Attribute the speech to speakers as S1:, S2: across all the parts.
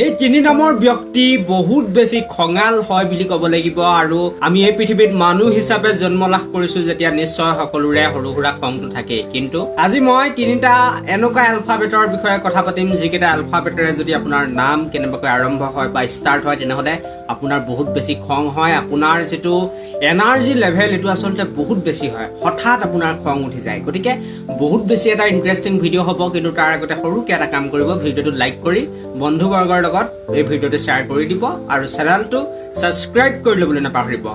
S1: এই তিনি নামৰ ব্যক্তি বহুত বেছি খঙাল হয় বুলি ক'ব লাগিব আৰু আমি এই পৃথিৱীত মানুহ হিচাপে জন্ম লাভ কৰিছো যেতিয়া নিশ্চয় সকলোৰে সৰু সুৰা খংটো থাকে কিন্তু আজি মই তিনিটা এনেকুৱা এলফাবেটৰ বিষয়ে কথা পাতিম যিকেইটা এলফাবেটৰে যদি আপোনাৰ নাম কেনেবাকৈ আৰম্ভ হয় বা ষ্টাৰ্ট হয় তেনেহলে আপোনাৰ বহুত বেছি খং হয় আপোনাৰ যেটো এনাৰ্জি লেভেল এটো আসলতে বহুত বেছি হয় হঠাৎ আপোনাৰ খং উঠি যায় গতিকে বহুত বেছি এটা ইন্টাৰেষ্টিং ভিডিও হ'ব কিন্তু তাৰ আগতে সৰুকে এটা কাম কৰিব ভিডিওটো লাইক কৰি বন্ধু বৰ্গৰ লগত এই ভিডিওটো শেয়াৰ কৰি দিব আৰু চেনেলটো সাবস্ক্ৰাইব কৰি লবলৈ নাপাহৰিব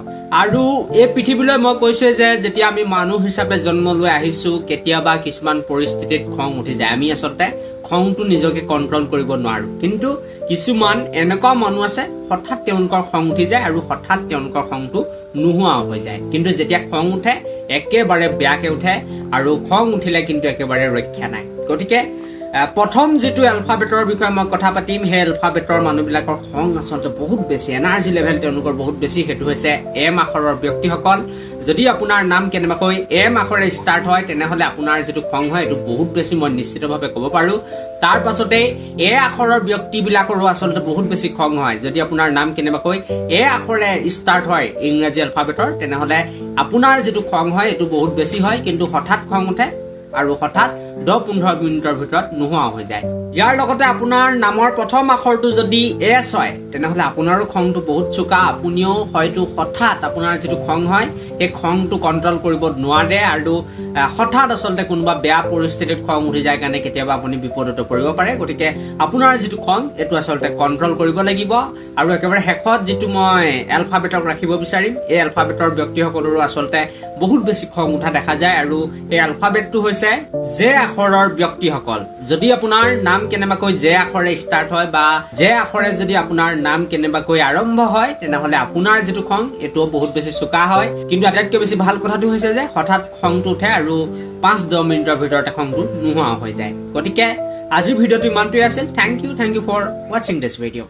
S1: আৰু এই পৃথিৱীলৈ মই কৈছো যে যেতিয়া আমি মানুহ হিচাপে জন্ম লৈ আহিছো কেতিয়াবা কিছুমান পৰিস্থিতিত খং উঠি যায় আমি আসলতে খংটো নিজকে কন্ট্ৰোল কৰিব নোৱাৰো কিন্তু কিছুমান এনেকুৱা মানুহ আছে হঠাৎ তেওঁলোকৰ খং উঠি যায় আৰু হঠাৎ তেওঁলোকৰ খংটো নোহোৱা হৈ যায় কিন্তু যেতিয়া খং উঠে একেবাৰে বেয়াকে উঠে আৰু খং উঠিলে কিন্তু একেবাৰে ৰক্ষা নাই গতিকে প্ৰথম যেটো এলফাবেটৰ বিষয়ে মই কথা পাতিম হে এলফাবেটৰ মানুহবিলাকৰ খং আসলতে বহুত বেছি এনাৰ্জি লেভেল তেওঁলোকৰ বহুত বেছি হেতু হৈছে এম আখৰৰ ব্যক্তিসকল যদি আপোনাৰ নাম কেনেবাকৈ এম আখৰে ষ্টাৰ্ট হয় তেনেহলে আপোনাৰ যেটো খং হয় এটো বহুত বেছি মই নিশ্চিতভাৱে ক'ব পাৰো তাৰ পাছতে এ আখৰৰ ব্যক্তিবিলাকৰো আসলতে বহুত বেছি খং হয় যদি আপোনাৰ নাম কেনেবাকৈ এ আখৰে ষ্টাৰ্ট হয় ইংৰাজী এলফাবেটৰ তেনেহলে আপোনাৰ যেটো খং হয় এটো বহুত বেছি হয় কিন্তু হঠাৎ খং উঠে আৰু হঠাৎ 10-15 মিনিটৰ ভিতৰত নোহোৱা হৈ যায় ইয়াৰ লগতে আপোনাৰ নামৰ প্ৰথম আখৰটো যদি এছ হয় তেনেহলে আপোনাৰো খংটো বহুত চোকা আপুনিও হয়তো হঠাৎ আপোনাৰ যেটো খং হয় এই খংটো কন্ট্ৰোল কৰিব নোৱাৰে আৰু হঠাৎ আসলতে কোনোবা বেয়া পৰিস্থিতিত খং উঠি যায় কাৰণে কেতিয়াবা আপুনি বিপদত পৰিব পাৰে গতিকে আপোনাৰ যেটো খং এটো আসলতে কন্ট্ৰোল কৰিব লাগিব আৰু একেবাৰে শেষত যেটো মই এলফাবেটক ৰাখিব বিচাৰিম এই এলফাবেটৰ ব্যক্তিসকলৰো আসলতে বহুত বেছি খং উঠা দেখা যায় আৰু এই এলফাবেটটো হৈছে জে আখৰৰ ব্যক্তিসকল যদি আপোনাৰ নাম কেনেবাকৈ জে আখৰে ষ্টাৰ্ট হয় বা জে আখৰে যদি আপোনাৰ নাম কেনেবাকৈ আৰম্ভ হয় তেনেহলে আপোনাৰ যেটো খং এটো বহুত বেছি চোকা হয় কিন্তু আটাইতকৈ বেছি ভাল কথাটো হৈছে যে হঠাৎ খংটো উঠে আৰু 5-10 মিনিটৰ ভিতৰতে খংটো নোহোৱা হৈ যায় গতিকে আজিৰ ভিডিওটো ইমানটোই আছিল thank you for watching this video